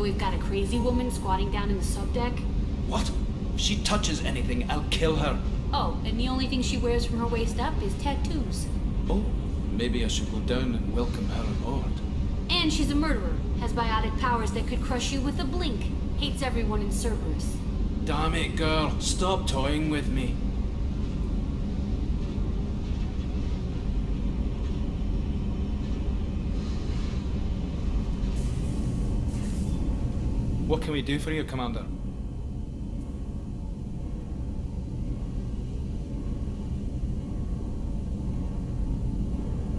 we've got a crazy woman squatting down in the subdeck? What? If she touches anything, I'll kill her. Oh, and the only thing she wears from her waist up is tattoos. Oh, maybe I should go down and welcome her aboard. And she's a murderer, has biotic powers that could crush you with a blink, hates everyone in Cerberus. Damn it, girl. Stop toying with me. What can we do for you, Commander?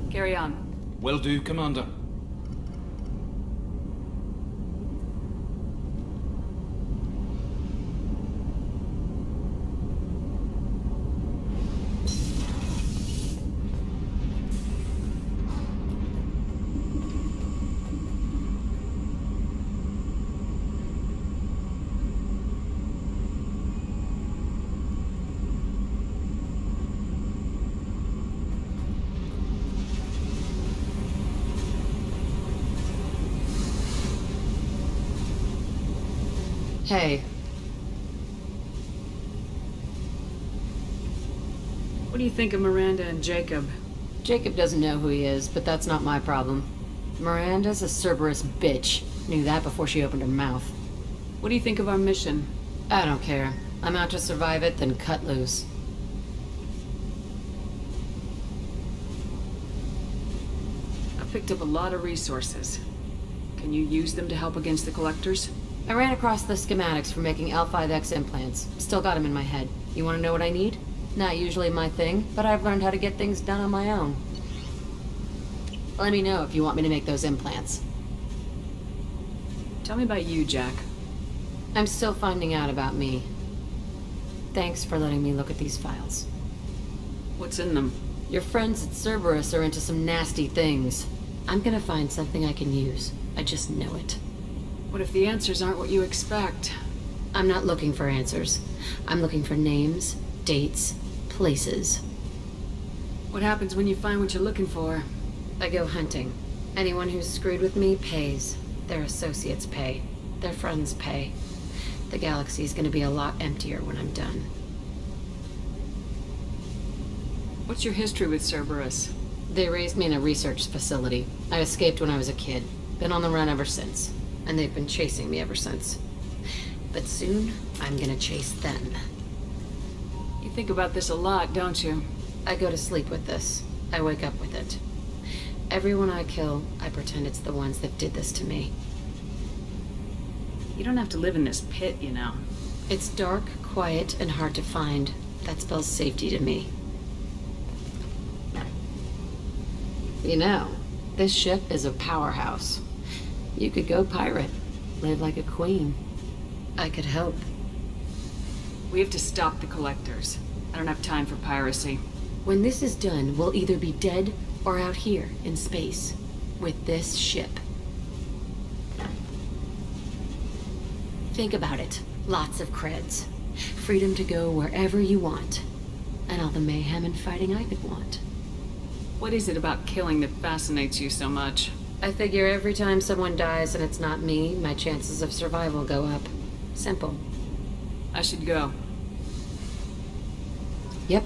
Carry on. Will do, Commander. Hey. What do you think of Miranda and Jacob? Jacob doesn't know who he is, but that's not my problem. Miranda's a Cerberus bitch. Knew that before she opened her mouth. What do you think of our mission? I don't care. I'm out to survive it, then cut loose. I picked up a lot of resources. Can you use them to help against the Collectors? I ran across the schematics for making L5X implants. Still got them in my head. You want to know what I need? Not usually my thing, but I've learned how to get things done on my own. Let me know if you want me to make those implants. Tell me about you, Jack. I'm still finding out about me. Thanks for letting me look at these files. What's in them? Your friends at Cerberus are into some nasty things. I'm gonna find something I can use. I just know it. What if the answers aren't what you expect? I'm not looking for answers. I'm looking for names, dates, places. What happens when you find what you're looking for? I go hunting. Anyone who's screwed with me pays. Their associates pay. Their friends pay. The galaxy's gonna be a lot emptier when I'm done. What's your history with Cerberus? They raised me in a research facility. I escaped when I was a kid. Been on the run ever since. And they've been chasing me ever since. But soon, I'm gonna chase them. You think about this a lot, don't you? I go to sleep with this. I wake up with it. Everyone I kill, I pretend it's the ones that did this to me. You don't have to live in this pit, you know. It's dark, quiet, and hard to find. That spells safety to me. You know, this ship is a powerhouse. You could go pirate, live like a queen. I could help. We have to stop the Collectors. I don't have time for piracy. When this is done, we'll either be dead or out here in space with this ship. Think about it. Lots of creds. Freedom to go wherever you want. And all the mayhem and fighting I could want. What is it about killing that fascinates you so much? I figure every time someone dies and it's not me, my chances of survival go up. Simple. I should go. Yep.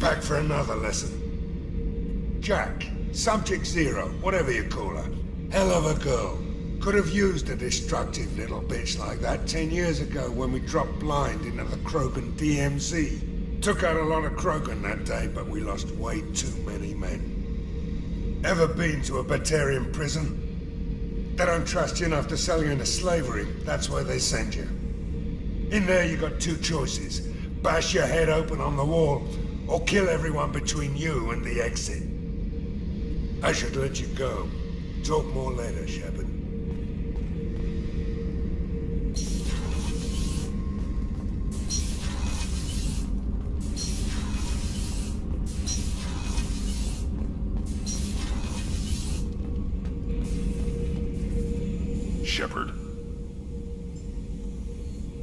Back for another lesson. Jack, Subject Zero, whatever you call her. Hell of a girl. Could have used a destructive little bitch like that 10 years ago when we dropped blind into the Krogan DMZ. Took out a lot of Krogan that day, but we lost way too many men. Ever been to a Batarian prison? They don't trust you enough to sell you into slavery. That's where they send you. In there you got two choices. Bash your head open on the wall, or kill everyone between you and the exit. I should let you go. Talk more later, Shepard. Shepard?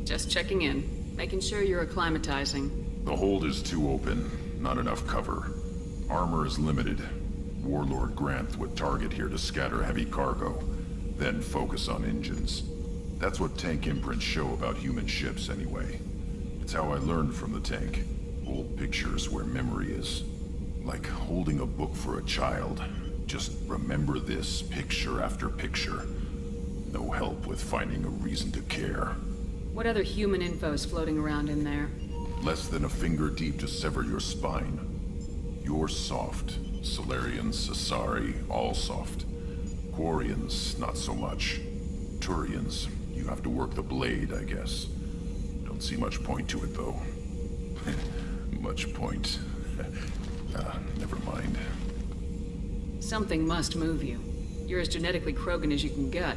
Just checking in, making sure you're acclimatizing. The hold is too open, not enough cover. Armor is limited. Warlord Granth would target here to scatter heavy cargo, then focus on engines. That's what tank imprints show about human ships anyway. It's how I learned from the tank. Old pictures where memory is. Like holding a book for a child. Just remember this picture after picture. No help with finding a reason to care. What other human info's floating around in there? Less than a finger deep to sever your spine. You're soft. Solarians, Asari, all soft. Quarians, not so much. Turians, you have to work the blade, I guess. Don't see much point to it, though. Much point. Never mind. Something must move you. You're as genetically Krogan as you can get.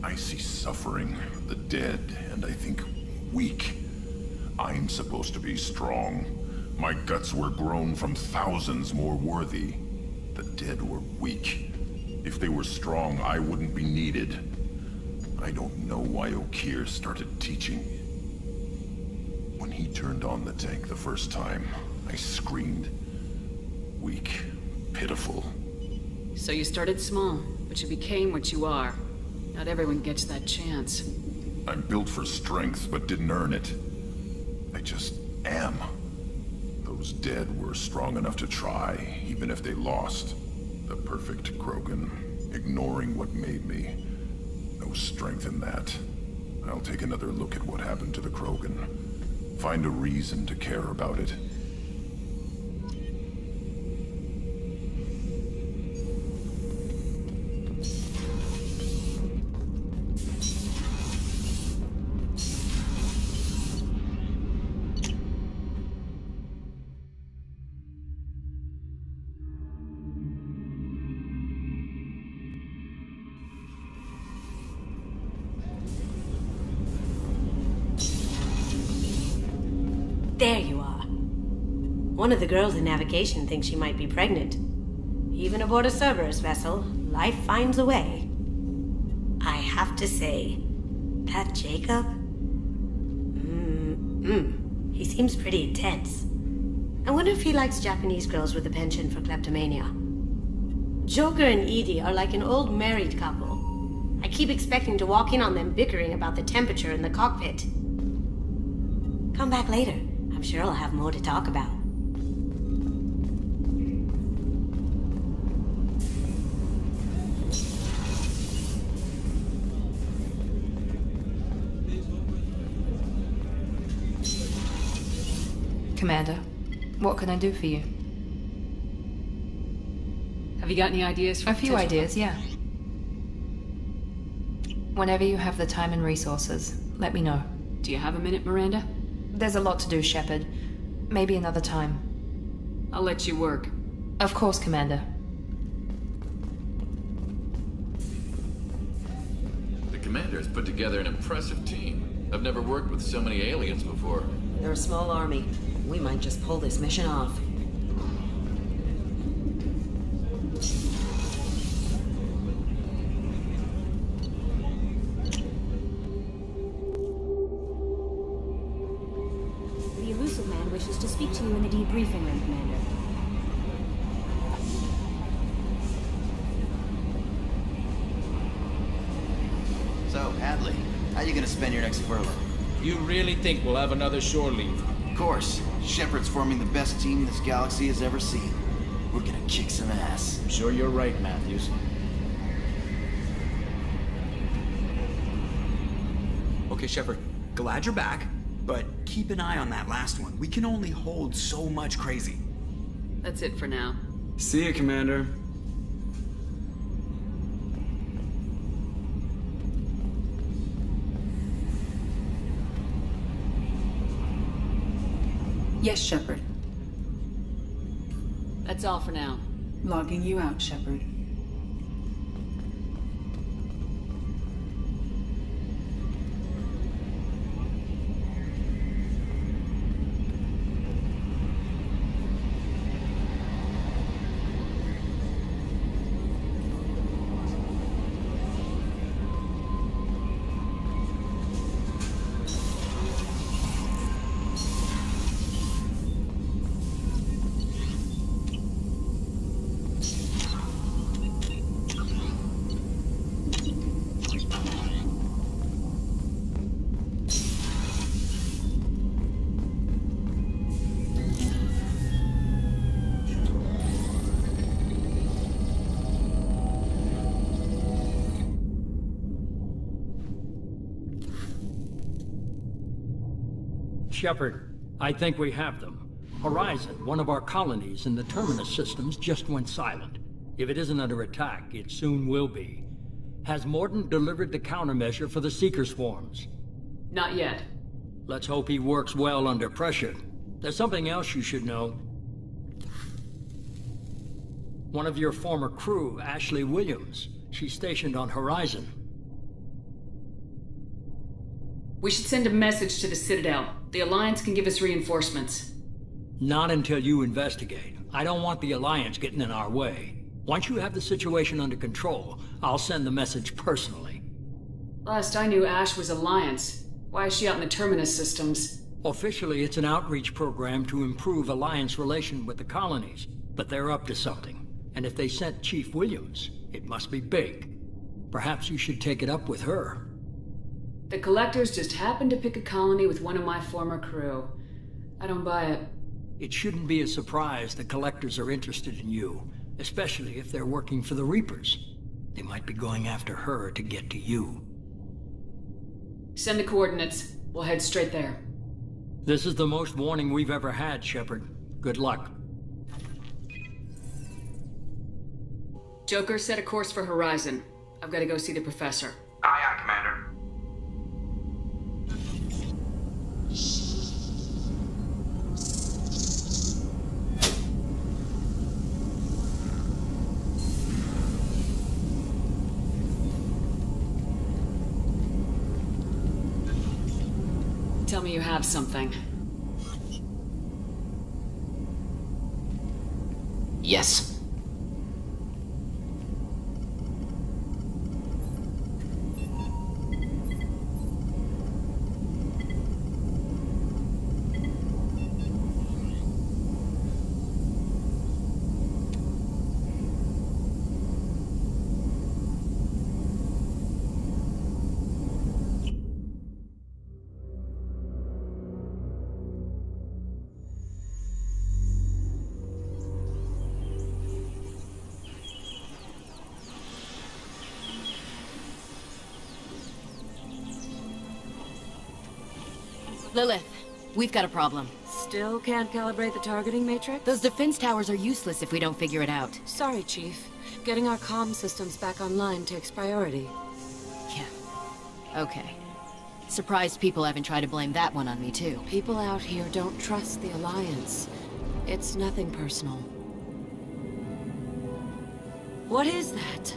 I see suffering, the dead, and I think weak. I'm supposed to be strong. My guts were grown from thousands more worthy. The dead were weak. If they were strong, I wouldn't be needed. I don't know why Okeer started teaching. When he turned on the tank the first time, I screamed. Weak, pitiful. So you started small, but you became what you are. Not everyone gets that chance. I'm built for strength, but didn't earn it. I just am. Those dead were strong enough to try, even if they lost. The perfect Krogan, ignoring what made me. No strength in that. I'll take another look at what happened to the Krogan. Find a reason to care about it. There you are. One of the girls in navigation thinks she might be pregnant. Even aboard a Cerberus vessel, life finds a way. I have to say, that Jacob? He seems pretty intense. I wonder if he likes Japanese girls with a penchant for kleptomania. Joker and Edie are like an old married couple. I keep expecting to walk in on them bickering about the temperature in the cockpit. Come back later. I'm sure I'll have more to talk about. Commander, what can I do for you? Have you got any ideas for A few potential- ideas, yeah. Whenever you have the time and resources, let me know. Do you have a minute, Miranda? There's a lot to do, Shepard. Maybe another time. I'll let you work. Of course, Commander. The commander has put together an impressive team. I've never worked with so many aliens before. They're a small army. We might just pull this mission off. The elusive man wishes to speak to you in the debriefing room, Commander. So, Hadley, how you gonna spend your next furlough? You really think we'll have another shore leave? Of course. Shepard's forming the best team this galaxy has ever seen. We're gonna kick some ass. I'm sure you're right, Matthews. Okay, Shepard, glad you're back, but keep an eye on that last one. We can only hold so much crazy. That's it for now. See ya, Commander. Yes, Shepard. That's all for now. Logging you out, Shepard. Shepard, I think we have them. Horizon, one of our colonies in the Terminus systems, just went silent. If it isn't under attack, it soon will be. Has Mordant delivered the countermeasure for the Seeker swarms? Not yet. Let's hope he works well under pressure. There's something else you should know. One of your former crew, Ashley Williams, she's stationed on Horizon. We should send a message to the Citadel. The Alliance can give us reinforcements. Not until you investigate. I don't want the Alliance getting in our way. Once you have the situation under control, I'll send the message personally. Last I knew, Ash was Alliance. Why is she out in the Terminus systems? Officially, it's an outreach program to improve Alliance relation with the colonies, but they're up to something. And if they sent Chief Williams, it must be big. Perhaps you should take it up with her. The Collectors just happened to pick a colony with one of my former crew. I don't buy it. It shouldn't be a surprise the Collectors are interested in you, especially if they're working for the Reapers. They might be going after her to get to you. Send the coordinates. We'll head straight there. This is the most warning we've ever had, Shepard. Good luck. Joker, set a course for Horizon. I've got to go see the Professor. Aye, aye, Commander. Tell me you have something. Yes. Lilith, we've got a problem. Still can't calibrate the targeting matrix? Those defense towers are useless if we don't figure it out. Sorry, Chief. Getting our comm systems back online takes priority. Yeah. Okay. Surprised people haven't tried to blame that one on me, too. People out here don't trust the Alliance. It's nothing personal. What is that?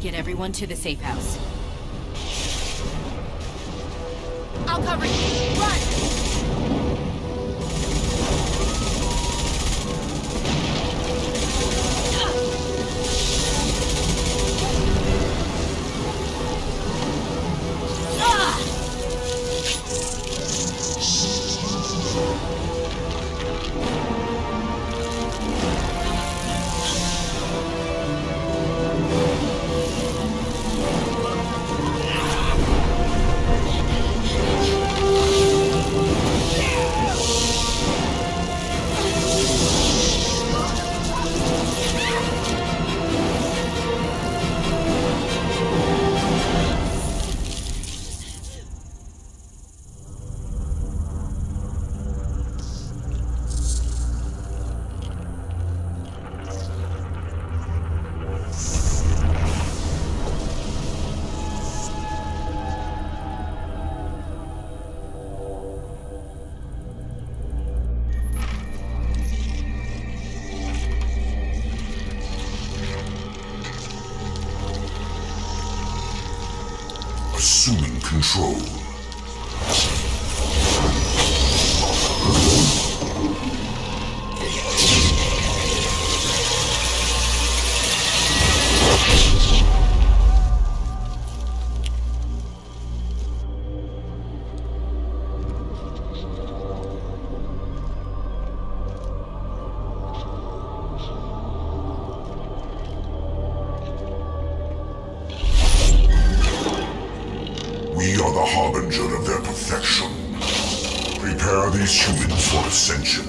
Get everyone to the safe house. I'll cover you! Run! Assuming control. We are the harbinger of their perfection. Prepare these humans for ascension.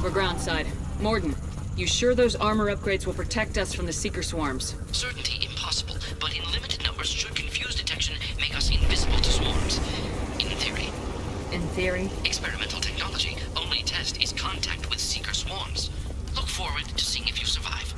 We're groundside. Morden, you sure those armor upgrades will protect us from the Seeker swarms? Certainty impossible, but in limited numbers should confuse detection, make us invisible to swarms. In theory. In theory? Experimental technology. Only test is contact with Seeker swarms. Look forward to seeing if you survive.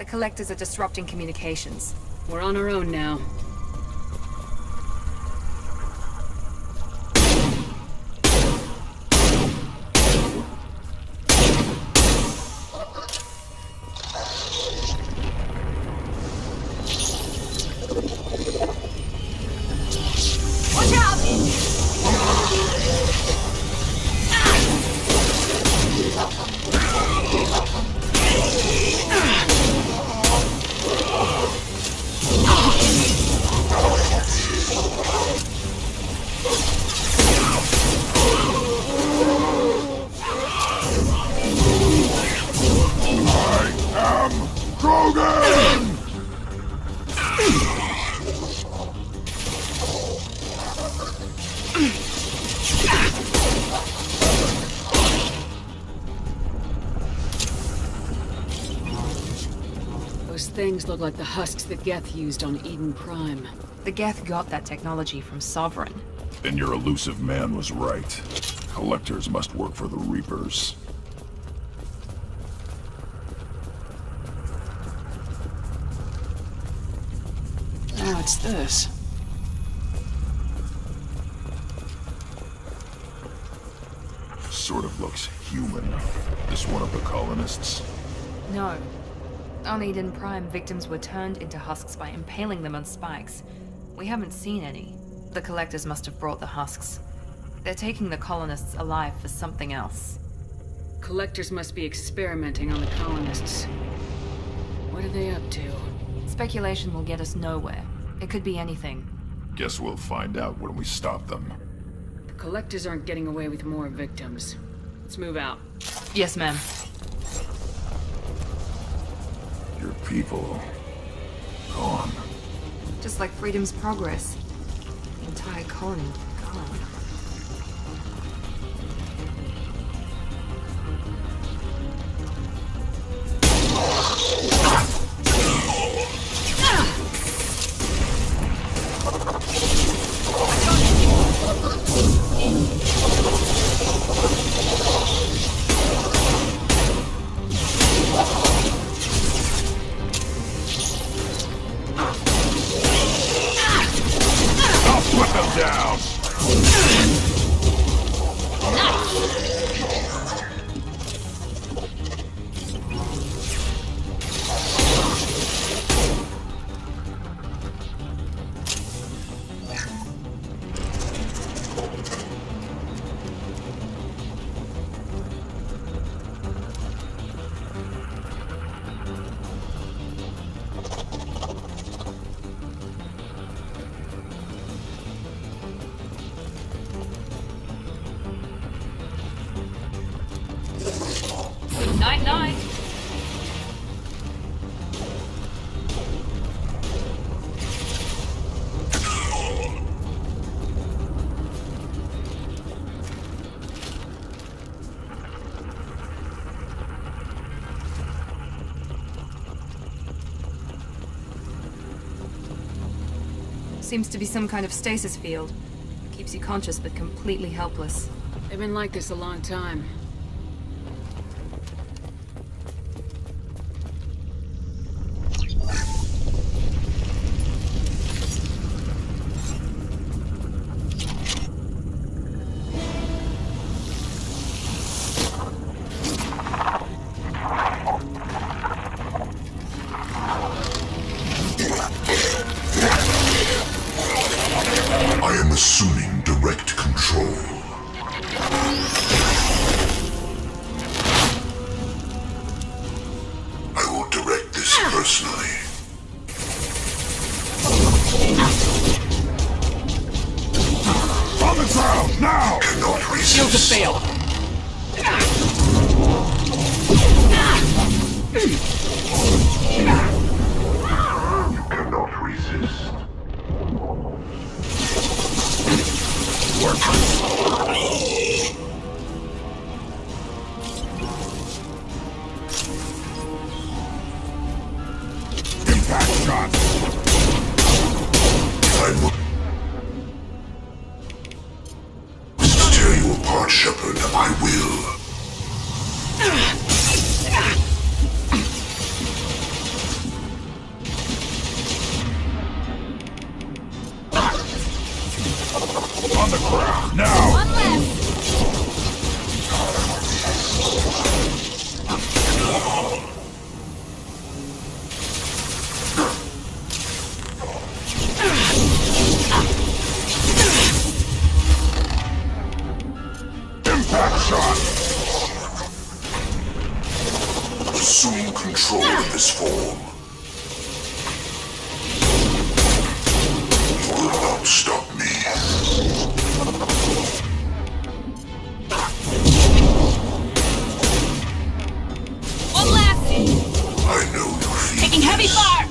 Collectors are disrupting communications. We're on our own now. Watch out! Those things look like the husks that Geth used on Eden Prime. The Geth got that technology from Sovereign. Then your elusive man was right. Collectors must work for the Reapers. Oh, it's this. Sort of looks human. This one of the colonists? No. On Eden Prime, victims were turned into husks by impaling them on spikes. We haven't seen any. The Collectors must have brought the husks. They're taking the colonists alive for something else. Collectors must be experimenting on the colonists. What are they up to? Speculation will get us nowhere. It could be anything. Guess we'll find out when we stop them. The Collectors aren't getting away with more victims. Let's move out. Yes, ma'am. Your people... gone. Just like Freedom's Progress. The entire colony gone. I'll put them down! Seems to be some kind of stasis field. Keeps you conscious but completely helpless. They've been like this a long time. I am assuming direct control. I will direct this personally. On the ground, now! You cannot resist. Shields have failed. You cannot resist. Impact shot. I must tear you apart, Shepard. I will. On the ground, now! One left! Impact shot! Assuming control of this form. You will not stop me. One left! I know your feet. Taking heavy fire!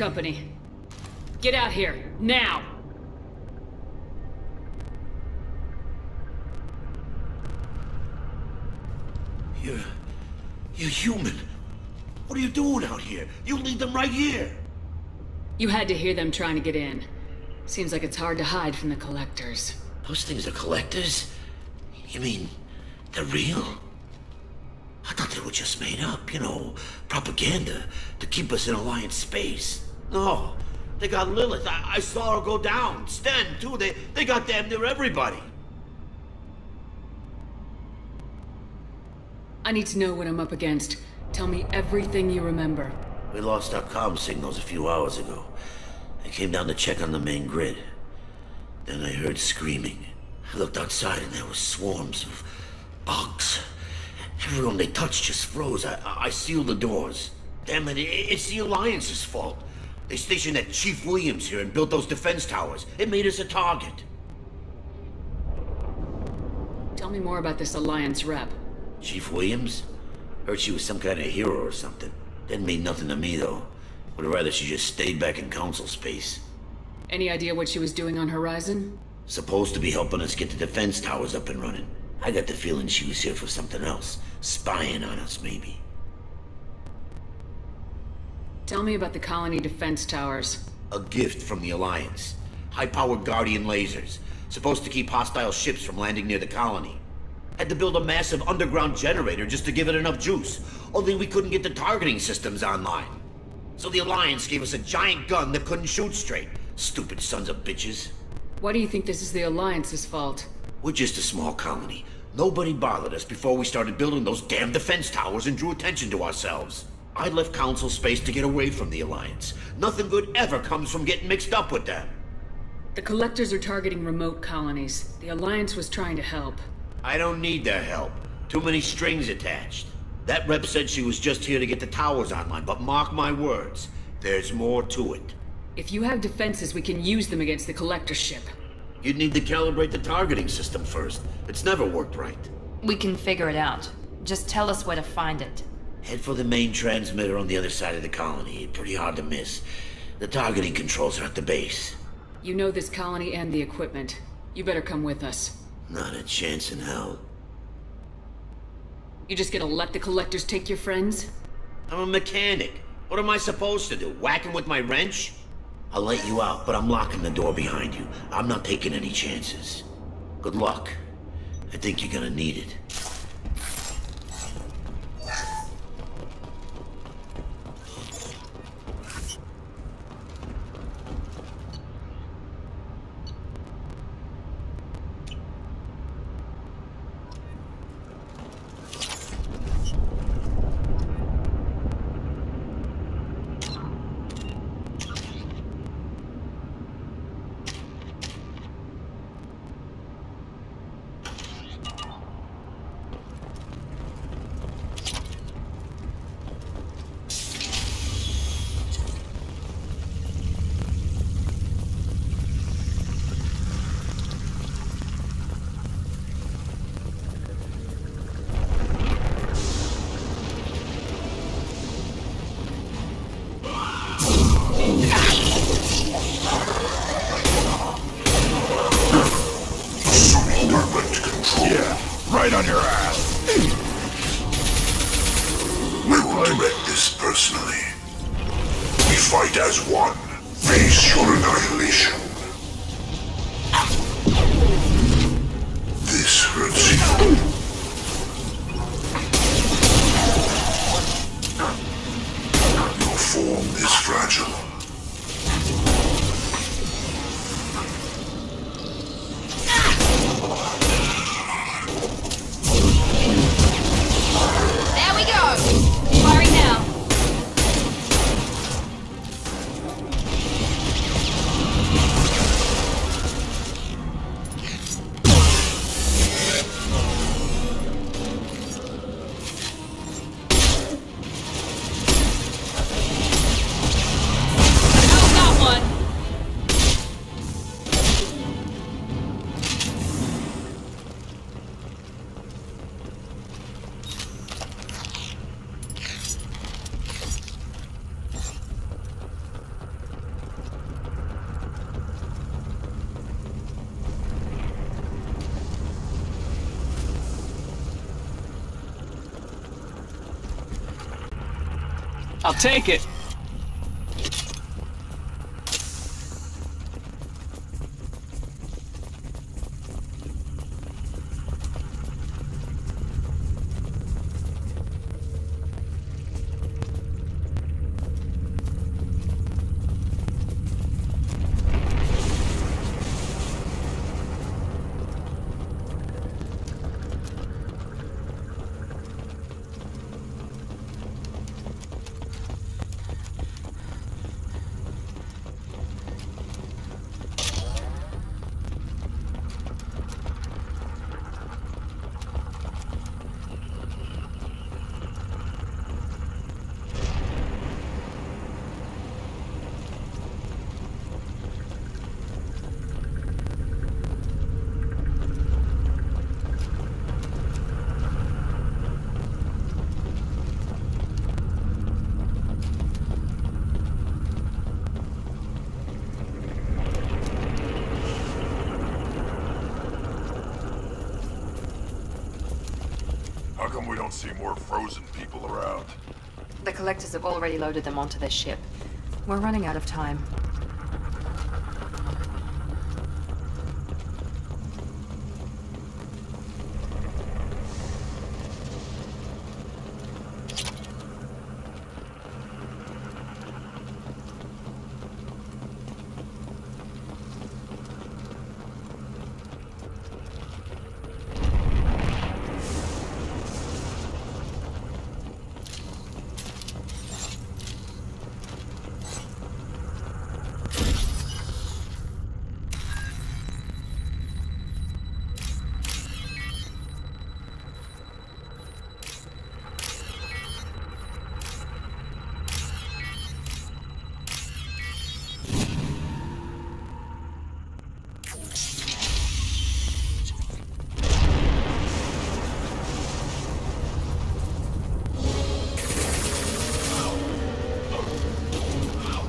company. Get out here, now! You're human. What are you doing out here? You lead them right here. You had to hear them trying to get in. Seems like it's hard to hide from the collectors. Those things are collectors? You mean, they're real? I thought they were just made up, you know, propaganda to keep us in Alliance space. No, they got Lilith. I saw her go down. Sten, too. They got damn near everybody. I need to know what I'm up against. Tell me everything you remember. We lost our comm signals a few hours ago. I came down to check on the main grid. Then I heard screaming. I looked outside and there were swarms of bugs. Everyone they touched just froze. I sealed the doors. Damn it, it's the Alliance's fault. They stationed that Chief Williams here and built those defense towers. It made us a target. Tell me more about this Alliance rep. Chief Williams? Heard she was some kind of hero or something. Didn't mean nothing to me, though. Would rather she just stayed back in Council space. Any idea what she was doing on Horizon? Supposed to be helping us get the defense towers up and running. I got the feeling she was here for something else. Spying on us, maybe. Tell me about the colony defense towers. A gift from the Alliance. High-powered Guardian lasers. Supposed to keep hostile ships from landing near the colony. Had to build a massive underground generator just to give it enough juice. Only we couldn't get the targeting systems online. So the Alliance gave us a giant gun that couldn't shoot straight. Stupid sons of bitches. Why do you think this is the Alliance's fault? We're just a small colony. Nobody bothered us before we started building those damn defense towers and drew attention to ourselves. I left Council space to get away from the Alliance. Nothing good ever comes from getting mixed up with them. The Collectors are targeting remote colonies. The Alliance was trying to help. I don't need their help. Too many strings attached. That rep said she was just here to get the towers online, but mark my words, there's more to it. If you have defenses, we can use them against the Collector ship. You'd need to calibrate the targeting system first. It's never worked right. We can figure it out. Just tell us where to find it. Head for the main transmitter on the other side of the colony. Pretty hard to miss. The targeting controls are at the base. You know this colony and the equipment. You better come with us. Not a chance in hell. You just gonna let the Collectors take your friends? I'm a mechanic. What am I supposed to do? Whack him with my wrench? I'll let you out, but I'm locking the door behind you. I'm not taking any chances. Good luck. I think you're gonna need it. Right on your ass! We will direct this personally. We fight as one. Face your annihilation. This hurts you. Your form is fragile. There we go! Firing now! I'll take it. How come we don't see more frozen people around? The collectors have already loaded them onto their ship. We're running out of time.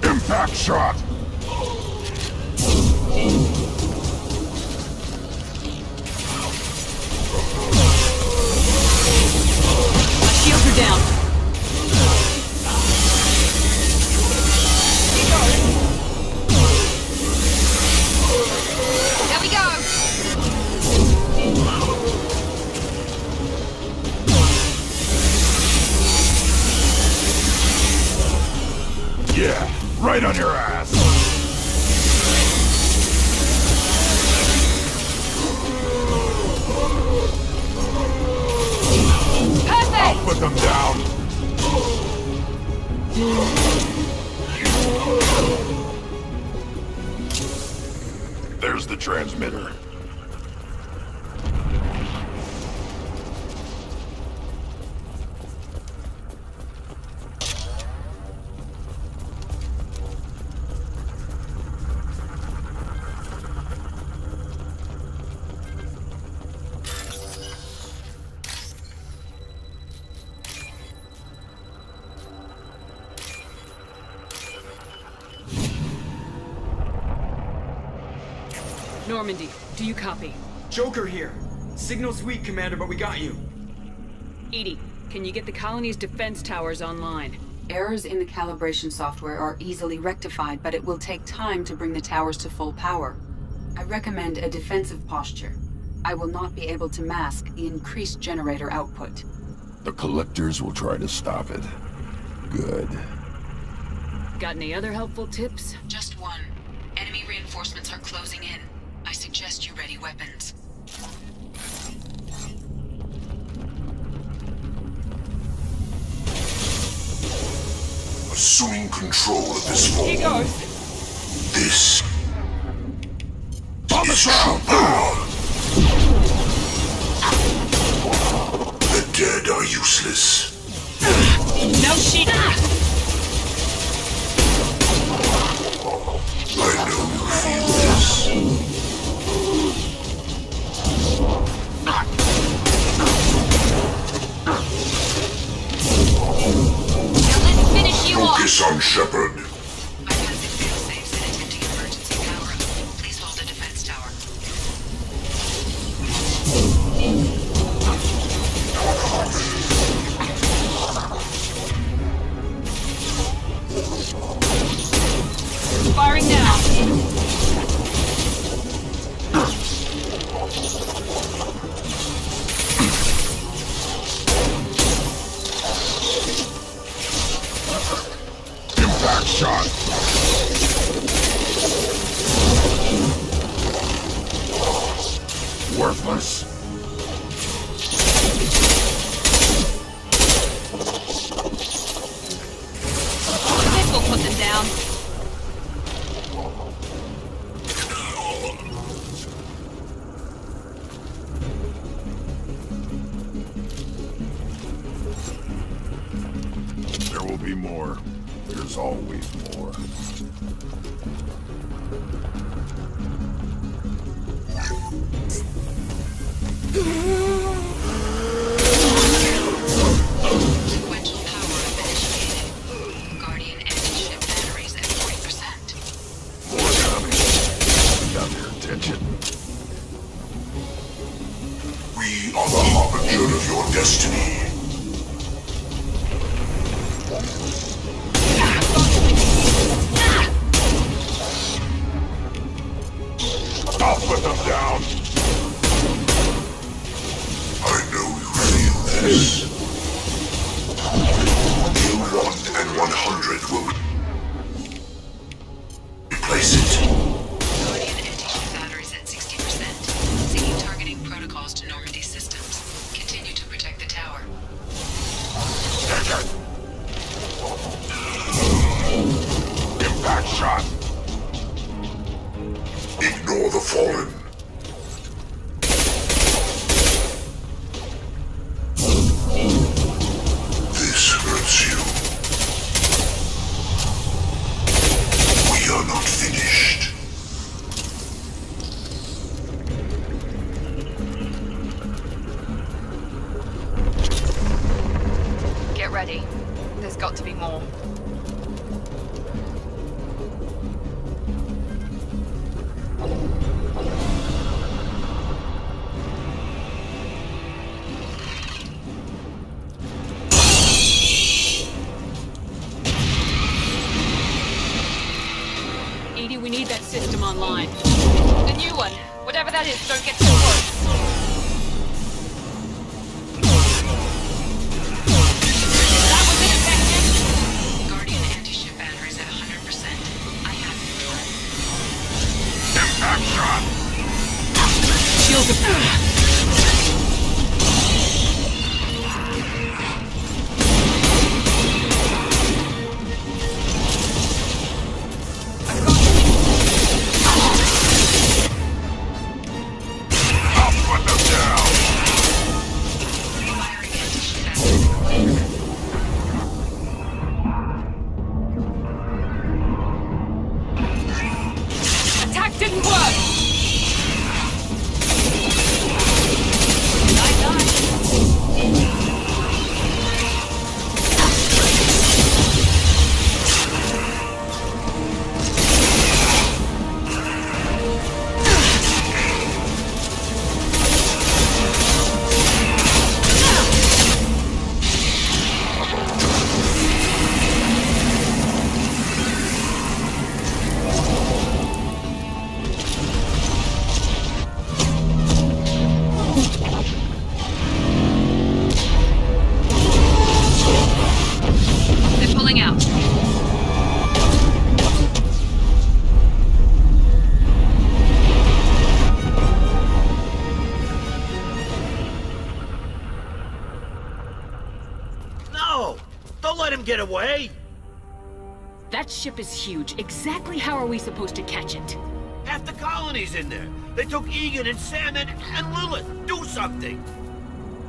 Impact shot! My shields are down. There we go! Yeah, right on your ass! Perfect! I'll put them down! There's the transmitter. Normandy, do you copy? Joker here. Signal's weak, Commander, but we got you. Edie, can you get the colony's defense towers online? Errors in the calibration software are easily rectified, but it will take time to bring the towers to full power. I recommend a defensive posture. I will not be able to mask the increased generator output. The collectors will try to stop it. Good. Got any other helpful tips? Just one. Enemy reinforcements are closing in. I suggest you ready weapons. Assuming control of this form. He goes. This is true power. The dead are useless. No shit! I know you feel this. Focus on Shepard. shot. Worthless. This will put them down. There will be more. There's always more. Sequential power up initiated. Guardian anti-ship batteries at 40%. More coming. Got their attention. We are the harbinger of your destiny. I'll put them down. I know you feel this. Kill 1 and 100 will replace it. Guardian anti-ship batteries at 60%. Syncing targeting protocols to Normandy systems. Continue to protect the tower. Impact shot. Ignore the fallen. This hurts you. We are not finished. Get ready. There's got to be more. Edie, we need that system online. The new one. Whatever that is, don't get too close. That was ineffective. Guardian anti-ship batteries at 100%. I have control. Impact shot. Shields are... I'll put them down. Firing anti-ship batteries. Attack didn't work! They're pulling out. No! Don't let him get away! That ship is huge. Exactly how are we supposed to catch it? Half the colony's in there. They took Egan and Sam and Lilith. Do something!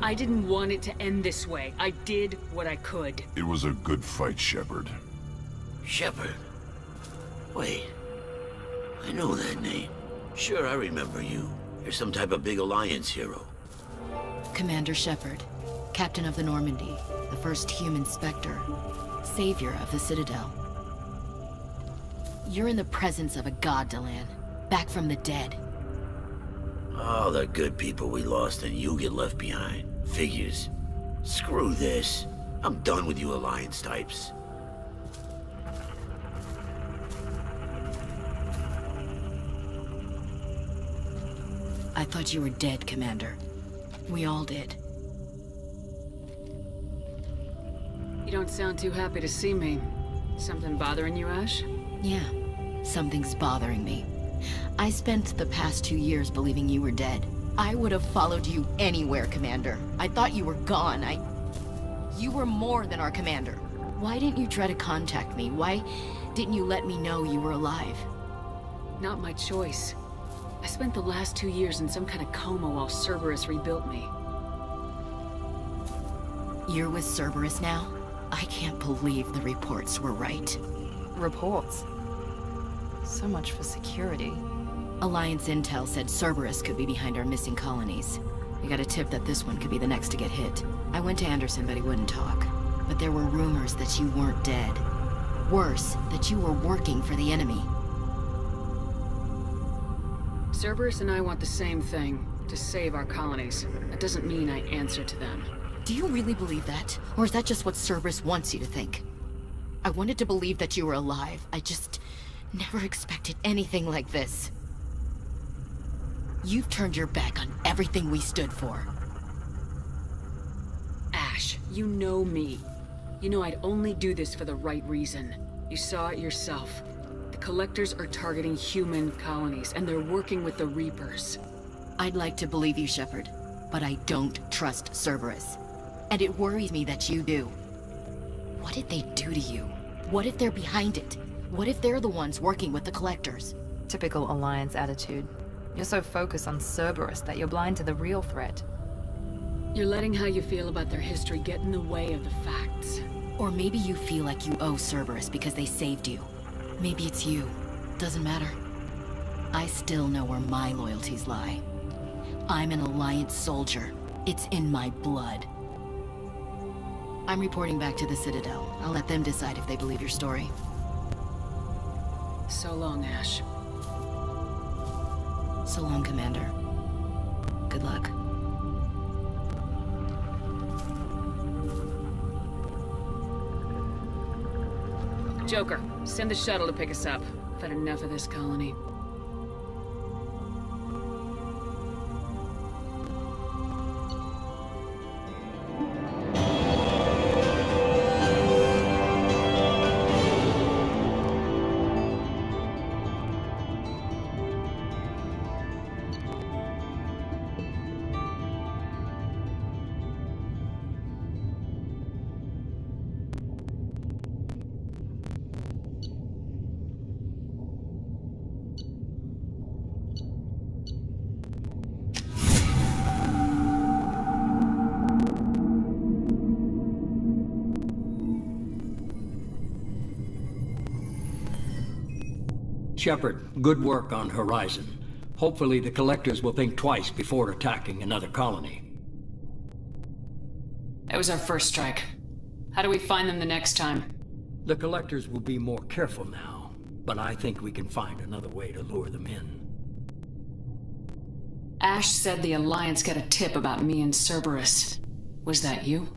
I didn't want it to end this way. I did what I could. It was a good fight, Shepard. Shepard? Wait. I know that name. Sure, I remember you. You're some type of big Alliance hero. Commander Shepard, Captain of the Normandy, the first human Spectre, Savior of the Citadel. You're in the presence of a god, Delan, back from the dead. All the good people we lost and you get left behind. Figures. Screw this. I'm done with you Alliance types. I thought you were dead, Commander. We all did. You don't sound too happy to see me. Something bothering you, Ash? Yeah, something's bothering me. I spent the past 2 years believing you were dead. I would have followed you anywhere, Commander. I thought you were gone. You were more than our commander. Why didn't you try to contact me? Why didn't you let me know you were alive? Not my choice. I spent the last 2 years in some kind of coma while Cerberus rebuilt me. You're with Cerberus now? I can't believe the reports were right. Reports? So much for security. Alliance intel said Cerberus could be behind our missing colonies. We got a tip that this one could be the next to get hit. I went to Anderson, but he wouldn't talk. But there were rumors that you weren't dead. Worse, that you were working for the enemy. Cerberus and I want the same thing, to save our colonies. That doesn't mean I answer to them. Do you really believe that? Or is that just what Cerberus wants you to think? I wanted to believe that you were alive. I just never expected anything like this. You've turned your back on everything we stood for. Ash, you know me. You know I'd only do this for the right reason. You saw it yourself. The Collectors are targeting human colonies, and they're working with the Reapers. I'd like to believe you, Shepard, but I don't trust Cerberus. And it worries me that you do. What did they do to you? What if they're behind it? What if they're the ones working with the Collectors? Typical Alliance attitude. You're so focused on Cerberus that you're blind to the real threat. You're letting how you feel about their history get in the way of the facts. Or maybe you feel like you owe Cerberus because they saved you. Maybe it's you. Doesn't matter. I still know where my loyalties lie. I'm an Alliance soldier. It's in my blood. I'm reporting back to the Citadel. I'll let them decide if they believe your story. So long, Ash. So long, Commander. Good luck. Joker, send the shuttle to pick us up. I've had enough of this colony. Shepard, good work on Horizon. Hopefully the Collectors will think twice before attacking another colony. It was our first strike. How do we find them the next time? The Collectors will be more careful now, but I think we can find another way to lure them in. Ash said the Alliance got a tip about me and Cerberus. Was that you?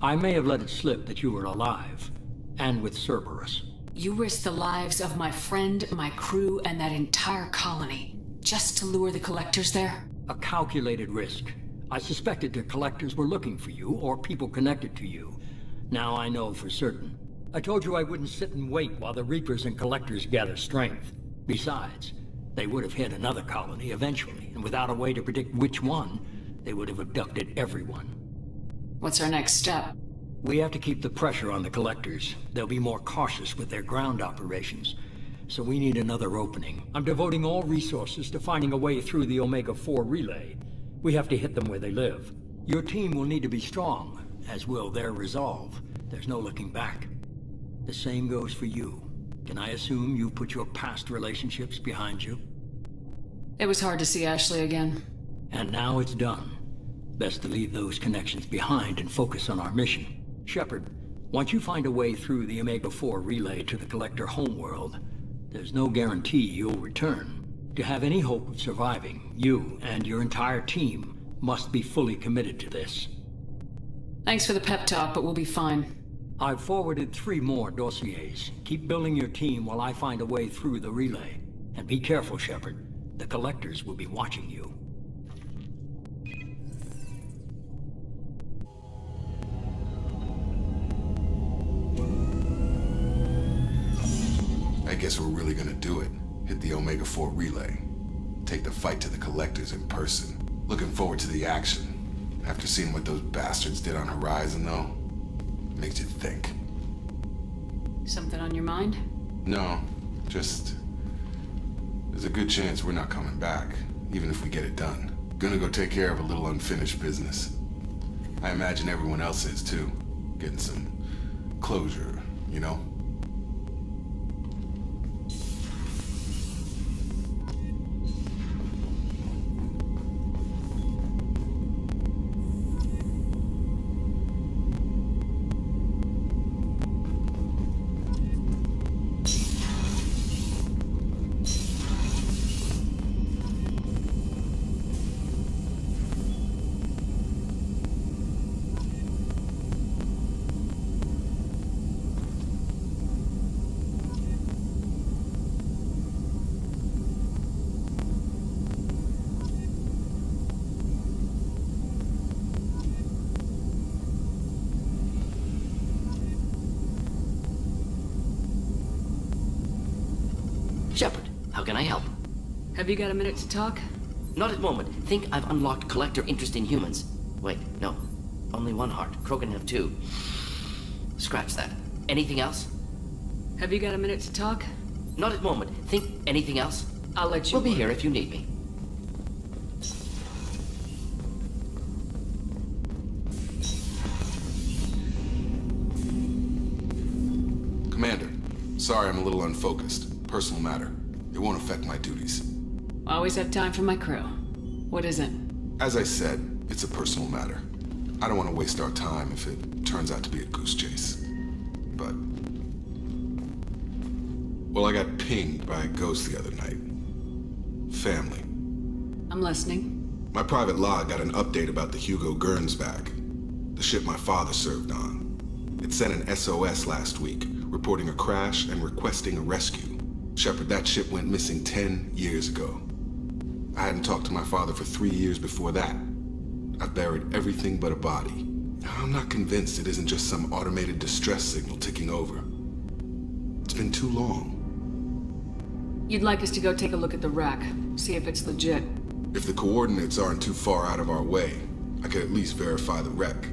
I may have let it slip that you were alive, and with Cerberus. You risked the lives of my friend, my crew, and that entire colony, just to lure the Collectors there? A calculated risk. I suspected the Collectors were looking for you, or people connected to you. Now I know for certain. I told you I wouldn't sit and wait while the Reapers and Collectors gather strength. Besides, they would have hit another colony eventually, and without a way to predict which one, they would have abducted everyone. What's our next step? We have to keep the pressure on the Collectors. They'll be more cautious with their ground operations. So we need another opening. I'm devoting all resources to finding a way through the Omega-4 relay. We have to hit them where they live. Your team will need to be strong, as will their resolve. There's no looking back. The same goes for you. Can I assume you put your past relationships behind you? It was hard to see Ashley again. And now it's done. Best to leave those connections behind and focus on our mission. Shepard, once you find a way through the Omega-4 relay to the Collector homeworld, there's no guarantee you'll return. To have any hope of surviving, you and your entire team must be fully committed to this. Thanks for the pep talk, but we'll be fine. I've forwarded 3 more dossiers. Keep building your team while I find a way through the relay. And be careful, Shepard. The Collectors will be watching you. guess we're really gonna do it. Hit the Omega-4 relay. Take the fight to the Collectors in person. Looking forward to the action. After seeing what those bastards did on Horizon, though, makes you think. Something on your mind? No, just... there's a good chance we're not coming back, even if we get it done. Gonna go take care of a little unfinished business. I imagine everyone else is, too. Getting some closure, you know? Shepard, how can I help? Have you got a minute to talk? Not at the moment. Think I've unlocked collector interest in humans. Wait, no. Only one heart. Krogan have two. Scratch that. Anything else? Have you got a minute to talk? Not at the moment. Think anything else? I'll let you We'll be work. here if you need me. Commander, sorry I'm a little unfocused. Personal matter. It won't affect my duties. Always have time for my crew. What is it? As I said, it's a personal matter. I don't want to waste our time if it turns out to be a goose chase. But... well, I got pinged by a ghost the other night. Family. I'm listening. My private log got an update about the Hugo Gernsback, the ship my father served on. It sent an SOS last week, reporting a crash and requesting a rescue. Shepard, that ship went missing 10 years ago. I hadn't talked to my father for 3 years before that. I've buried everything but a body. I'm not convinced it isn't just some automated distress signal ticking over. It's been too long. You'd like us to go take a look at the wreck, see if it's legit. If the coordinates aren't too far out of our way, I could at least verify the wreck.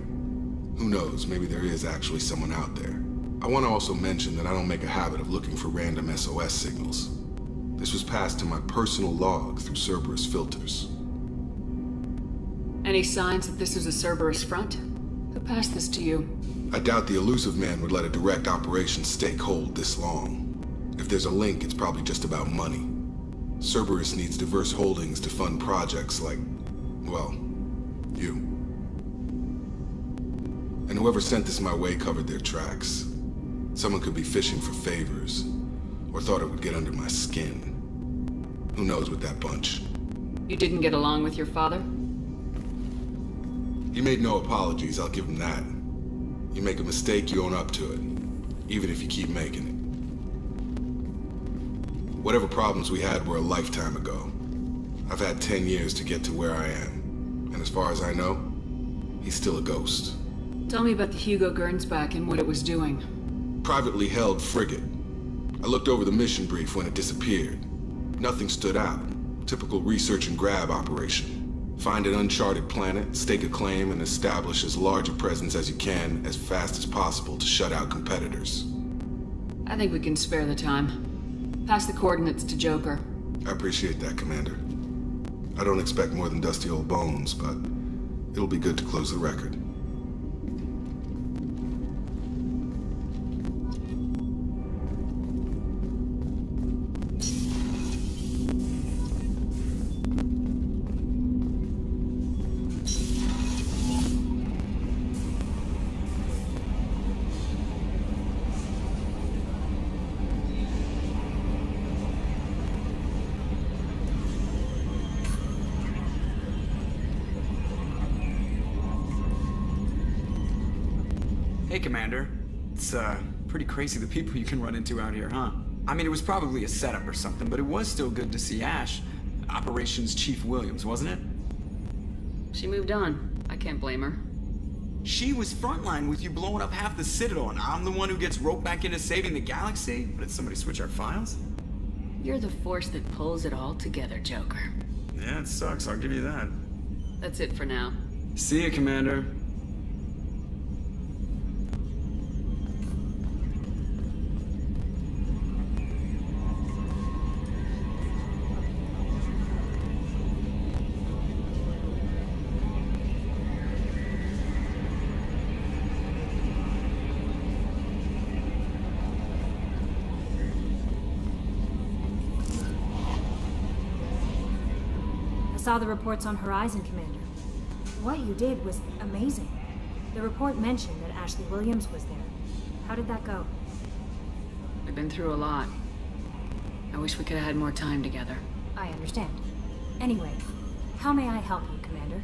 Who knows, maybe there is actually someone out there. I want to also mention that I don't make a habit of looking for random SOS signals. This was passed to my personal log through Cerberus filters. Any signs that this was a Cerberus front? Who passed this to you? I doubt the elusive man would let a direct operations stake hold this long. If there's a link, it's probably just about money. Cerberus needs diverse holdings to fund projects like, well, you. And whoever sent this my way covered their tracks. Someone could be fishing for favors, or thought it would get under my skin. Who knows with that bunch? You didn't get along with your father? He made no apologies, I'll give him that. You make a mistake, you own up to it, even if you keep making it. Whatever problems we had were a lifetime ago. I've had 10 years to get to where I am, and as far as I know, he's still a ghost. Tell me about the Hugo Gernsback and what it was doing. Privately held frigate. I looked over the mission brief when it disappeared. Nothing stood out. Typical research and grab operation. Find an uncharted planet, stake a claim, and establish as large a presence as you can as fast as possible to shut out competitors. I think we can spare the time. Pass the coordinates to Joker. I appreciate that, Commander. I don't expect more than dusty old bones, but it'll be good to close the record. Hey, Commander. It's, pretty crazy the people you can run into out here, huh? I mean, it was probably a setup or something, but it was still good to see Ash. Operations Chief Williams, wasn't it? She moved on. I can't blame her. She was frontline with you blowing up half the Citadel, and I'm the one who gets roped back into saving the galaxy? Did somebody switch our files? You're the force that pulls it all together, Joker. Yeah, it sucks, I'll give you that. That's it for now. See ya, Commander. I saw the reports on Horizon, Commander. What you did was amazing. The report mentioned that Ashley Williams was there. How did that go? We've been through a lot. I wish we could have had more time together. I understand. Anyway, how may I help you, Commander?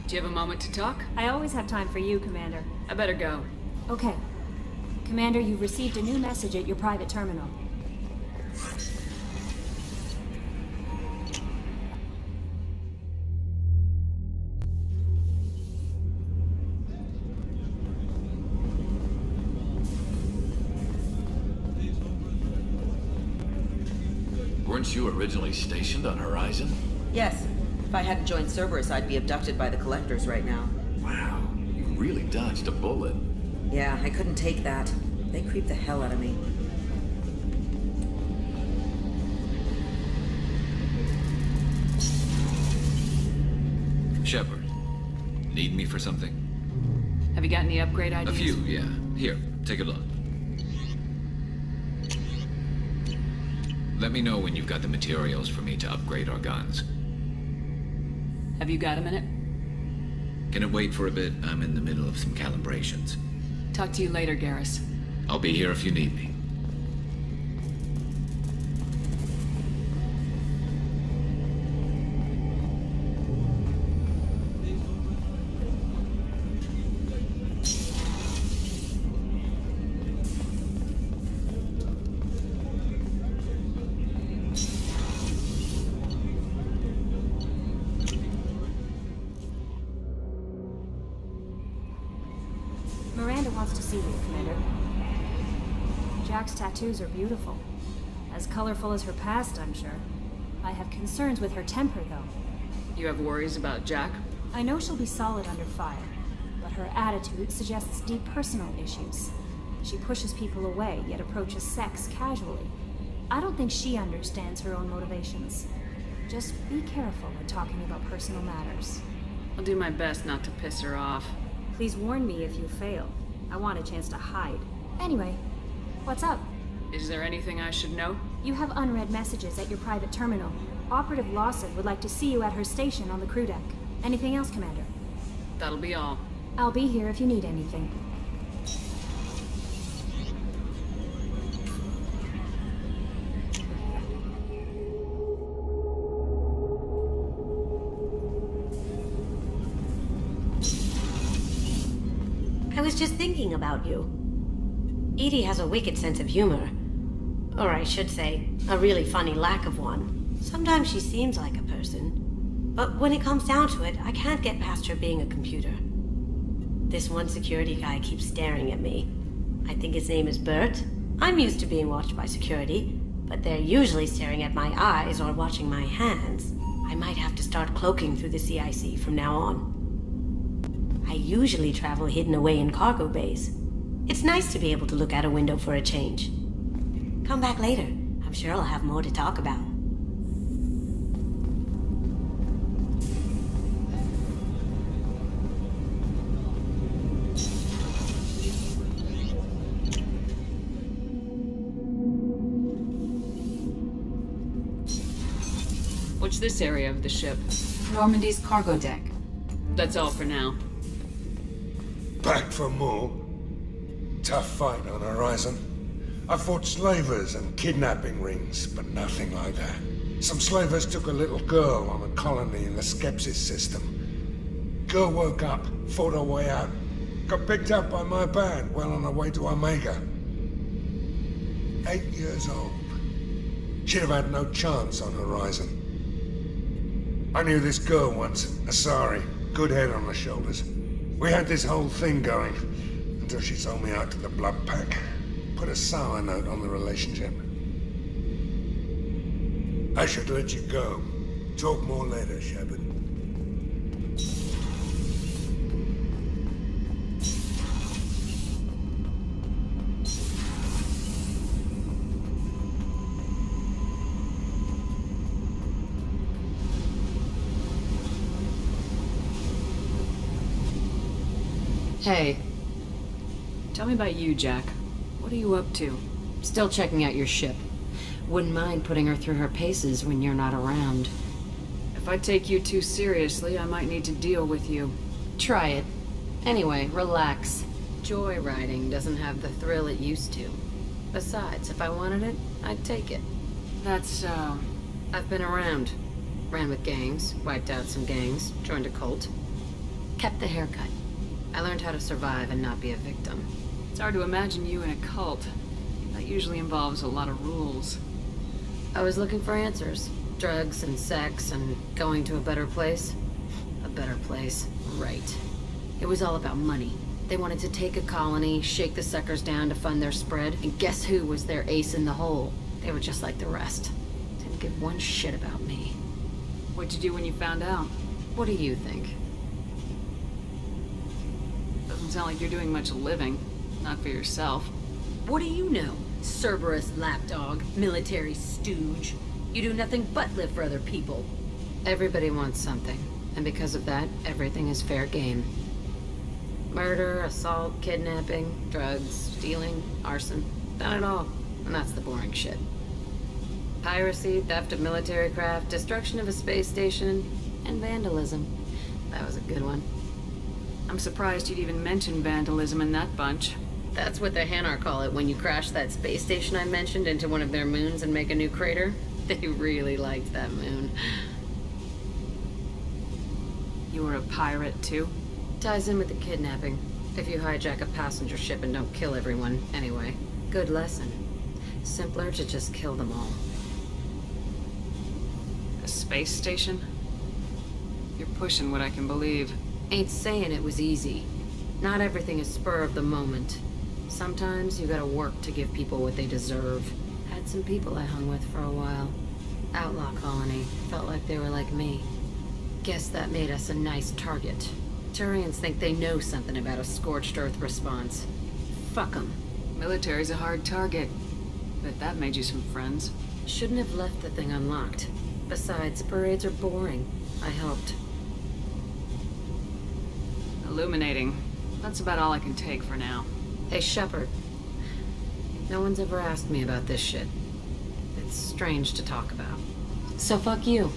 Do you have a moment to talk? I always have time for you, Commander. I better go. Okay. Commander, you've received a new message at your private terminal. Weren't you originally stationed on Horizon? Yes. If I hadn't joined Cerberus, I'd be abducted by the Collectors right now. Wow, you really dodged a bullet. Yeah, I couldn't take that. They creep the hell out of me. Shepard, need me for something? Have you got any upgrade ideas? A few, yeah. Here, take a look. Let me know when you've got the materials for me to upgrade our guns. Have you got a minute? Can it wait for a bit? I'm in the middle of some calibrations. Talk to you later, Garrus. I'll be here if you need me. Miranda wants to see you, Commander. Jack's tattoos are beautiful. As colorful as her past, I'm sure. I have concerns with her temper, though. You have worries about Jack? I know she'll be solid under fire, but her attitude suggests deep personal issues. She pushes people away, yet approaches sex casually. I don't think she understands her own motivations. Just be careful when talking about personal matters. I'll do my best not to piss her off. Please warn me if you fail. I want a chance to hide. Anyway, what's up? Is there anything I should know? You have unread messages at your private terminal. Operative Lawson would like to see you at her station on the crew deck. Anything else, Commander? That'll be all. I'll be here if you need anything. I was just thinking about you. Edie has a wicked sense of humor. Or I should say, a really funny lack of one. Sometimes she seems like a person. But when it comes down to it, I can't get past her being a computer. This one security guy keeps staring at me. I think his name is Bert. I'm used to being watched by security, but they're usually staring at my eyes or watching my hands. I might have to start cloaking through the CIC from now on. I usually travel hidden away in cargo bays. It's nice to be able to look out a window for a change. Come back later. I'm sure I'll have more to talk about. What's this area of the ship? Normandy's cargo deck. That's all for now. Back for more? Tough fight on Horizon. I fought slavers and kidnapping rings, but nothing like that. Some slavers took a little girl on a colony in the Skepsis system. Girl woke up, fought her way out, got picked up by my band well on her way to Omega. 8 years old. She'd have had no chance on Horizon. I knew this girl once, Asari, good head on her shoulders. We had this whole thing going until she sold me out to the blood pack. Put a sour note on the relationship. I should let you go. Talk more later, Shepard. Hey. Tell me about you, Jack. What are you up to? Still checking out your ship. Wouldn't mind putting her through her paces when you're not around. If I take you too seriously, I might need to deal with you. Try it. Anyway, relax. Joyriding doesn't have the thrill it used to. Besides, if I wanted it, I'd take it. That's, I've been around. Ran with gangs, wiped out some gangs, joined a cult. Kept the haircut. I learned how to survive and not be a victim. It's hard to imagine you in a cult. That usually involves a lot of rules. I was looking for answers. Drugs and sex and going to a better place. A better place, right. It was all about money. They wanted to take a colony, shake the suckers down to fund their spread, and guess who was their ace in the hole? They were just like the rest. Didn't give one shit about me. What'd you do when you found out? What do you think? Doesn't sound like you're doing much living. Not for yourself. What do you know? Cerberus lapdog, military stooge. You do nothing but live for other people. Everybody wants something, and because of that, everything is fair game. Murder, assault, kidnapping, drugs, stealing, arson. Done it all, and that's the boring shit. Piracy, theft of military craft, destruction of a space station, and vandalism. That was a good one. I'm surprised you'd even mention vandalism in that bunch. That's what the Hanar call it when you crash that space station I mentioned into one of their moons and make a new crater. They really liked that moon. You were a pirate, too? Ties in with the kidnapping. If you hijack a passenger ship and don't kill everyone, anyway. Good lesson. Simpler to just kill them all. A space station? You're pushing what I can believe. Ain't saying it was easy. Not everything is spur of the moment. Sometimes you gotta work to give people what they deserve. Had some people I hung with for a while. Outlaw colony. Felt like they were like me. Guess that made us a nice target. Turians think they know something about a scorched earth response. Fuck 'em. Military's a hard target. Bet that made you some friends. Shouldn't have left the thing unlocked. Besides, parades are boring. I helped. Illuminating. That's about all I can take for now. Hey, Shepard. No one's ever asked me about this shit. It's strange to talk about. So fuck you.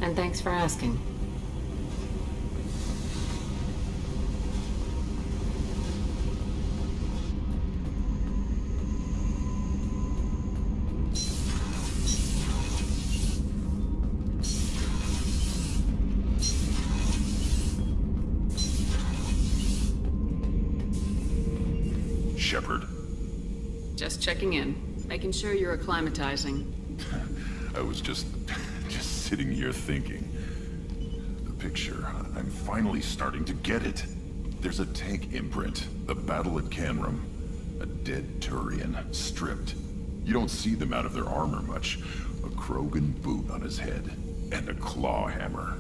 And thanks for asking. Shepard. Just checking in. Making sure you're acclimatizing. I was just sitting here thinking. The picture, I'm finally starting to get it. There's a tank imprint, the battle at Canrum. A dead Turian, stripped. You don't see them out of their armor much. A Krogan boot on his head, and a claw hammer.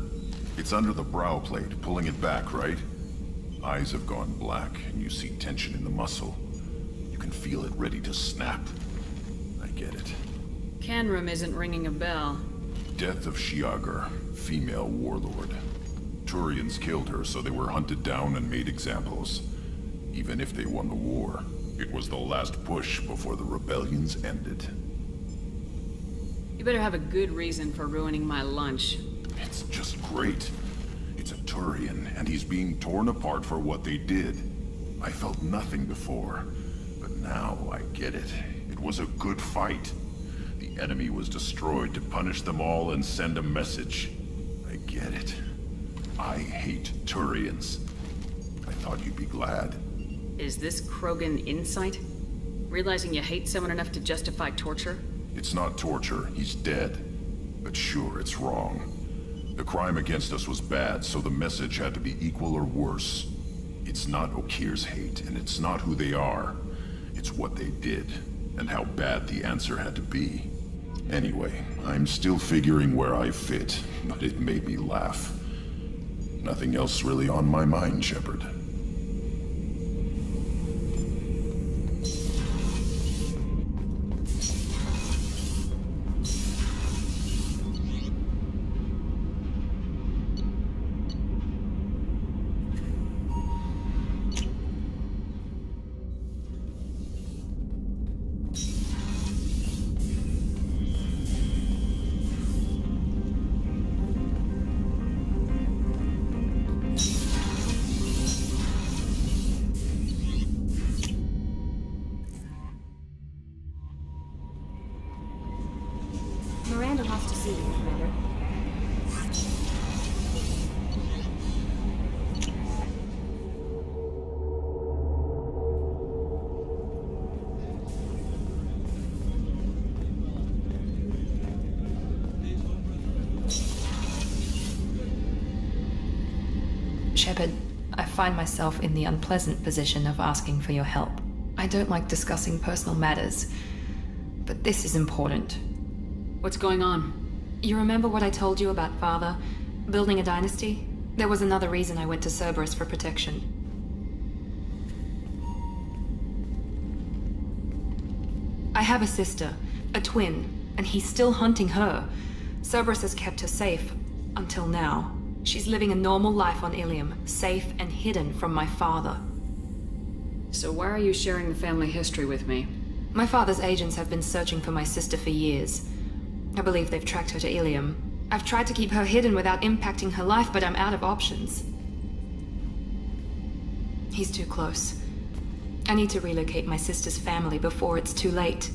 It's under the brow plate, pulling it back, right? Eyes have gone black, and you see tension in the muscle. You can feel it ready to snap. I get it. Canrum isn't ringing a bell. Death of Shiagar, female warlord. Turians killed her, so they were hunted down and made examples. Even if they won the war, it was the last push before the rebellions ended. You better have a good reason for ruining my lunch. It's just great. It's a Turian, and he's being torn apart for what they did. I felt nothing before, but now I get it. It was a good fight. The enemy was destroyed to punish them all and send a message. I get it. I hate Turians. I thought you'd be glad. Is this Krogan insight? Realizing you hate someone enough to justify torture? It's not torture. He's dead. But sure, it's wrong. The crime against us was bad, so the message had to be equal or worse. It's not Okir's hate, and it's not who they are. It's what they did, and how bad the answer had to be. Anyway, I'm still figuring where I fit, but it made me laugh. Nothing else really on my mind, Shepard. Miranda wants to see you, Commander. Shepard, I find myself in the unpleasant position of asking for your help. I don't like discussing personal matters, but this is important. What's going on? You remember what I told you about Father? Building a dynasty? There was another reason I went to Cerberus for protection. I have a sister, a twin, and he's still hunting her. Cerberus has kept her safe, until now. She's living a normal life on Ilium, safe and hidden from my father. So why are you sharing the family history with me? My father's agents have been searching for my sister for years. I believe they've tracked her to Ilium. I've tried to keep her hidden without impacting her life, but I'm out of options. He's too close. I need to relocate my sister's family before it's too late.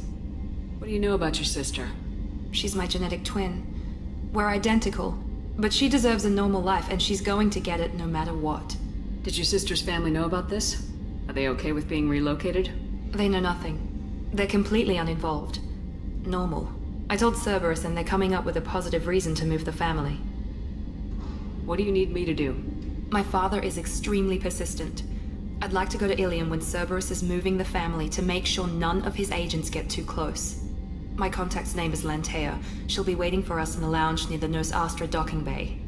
What do you know about your sister? She's my genetic twin. We're identical, but she deserves a normal life, and she's going to get it no matter what. Did your sister's family know about this? Are they okay with being relocated? They know nothing. They're completely uninvolved. Normal. I told Cerberus, and they're coming up with a positive reason to move the family. What do you need me to do? My father is extremely persistent. I'd like to go to Ilium when Cerberus is moving the family to make sure none of his agents get too close. My contact's name is Lantea. She'll be waiting for us in the lounge near the Nos Astra docking bay.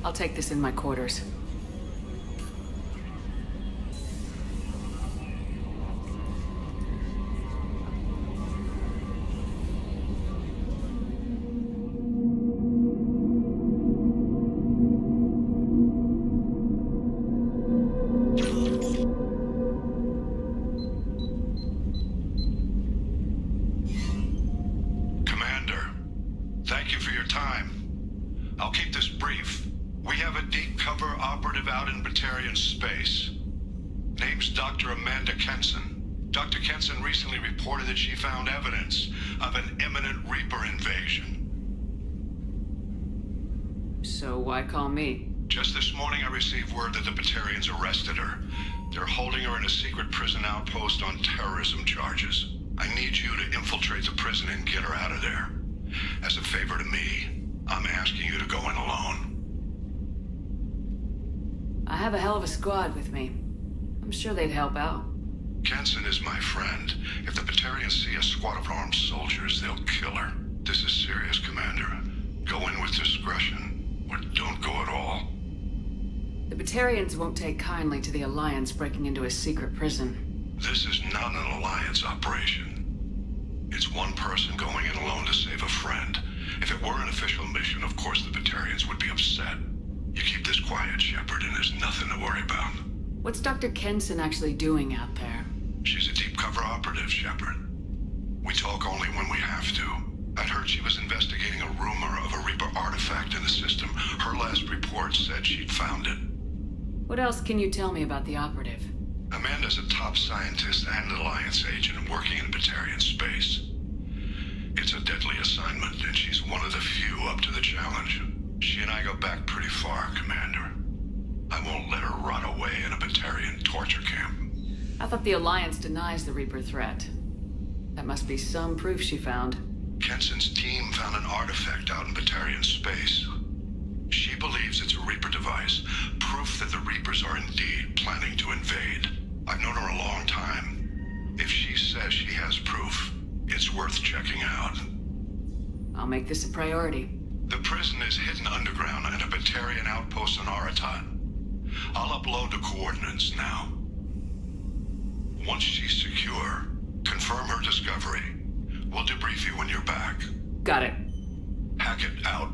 I'll take this in my quarters. Commander, thank you for your time. I'll keep this brief. We have a deep cover operative out in Batarian space. Name's Dr. Amanda Kenson. Dr. Kenson recently reported that she found evidence of an imminent Reaper invasion. So why call me? Just this morning I received word that the Batarians arrested her. They're holding her in a secret prison outpost on terrorism charges. I need you to infiltrate the prison and get her out of there. As a favor to me, I'm asking you to go in alone. I have a hell of a squad with me. I'm sure they'd help out. Kenson is my friend. If the Batarians see a squad of armed soldiers, they'll kill her. This is serious, Commander. Go in with discretion, or don't go at all. The Batarians won't take kindly to the Alliance breaking into a secret prison. This is not an Alliance operation. It's one person going in alone to save a friend. If it were an official mission, of course the Batarians would be upset. You keep this quiet, Shepard, and there's nothing to worry about. What's Dr. Kenson actually doing out there? She's a deep cover operative, Shepard. We talk only when we have to. I'd heard she was investigating a rumor of a Reaper artifact in the system. Her last report said she'd found it. What else can you tell me about the operative? Amanda's a top scientist and Alliance agent working in Batarian space. It's a deadly assignment, and she's one of the few up to the challenge. She and I go back pretty far, Commander. I won't let her rot away in a Batarian torture camp. I thought the Alliance denies the Reaper threat. That must be some proof she found. Kenson's team found an artifact out in Batarian space. She believes it's a Reaper device, proof that the Reapers are indeed planning to invade. I've known her a long time. If she says she has proof, it's worth checking out. I'll make this a priority. The prison is hidden underground at a Batarian outpost on Aratat. I'll upload the coordinates now. Once she's secure, confirm her discovery. We'll debrief you when you're back. Got it. Hackett out.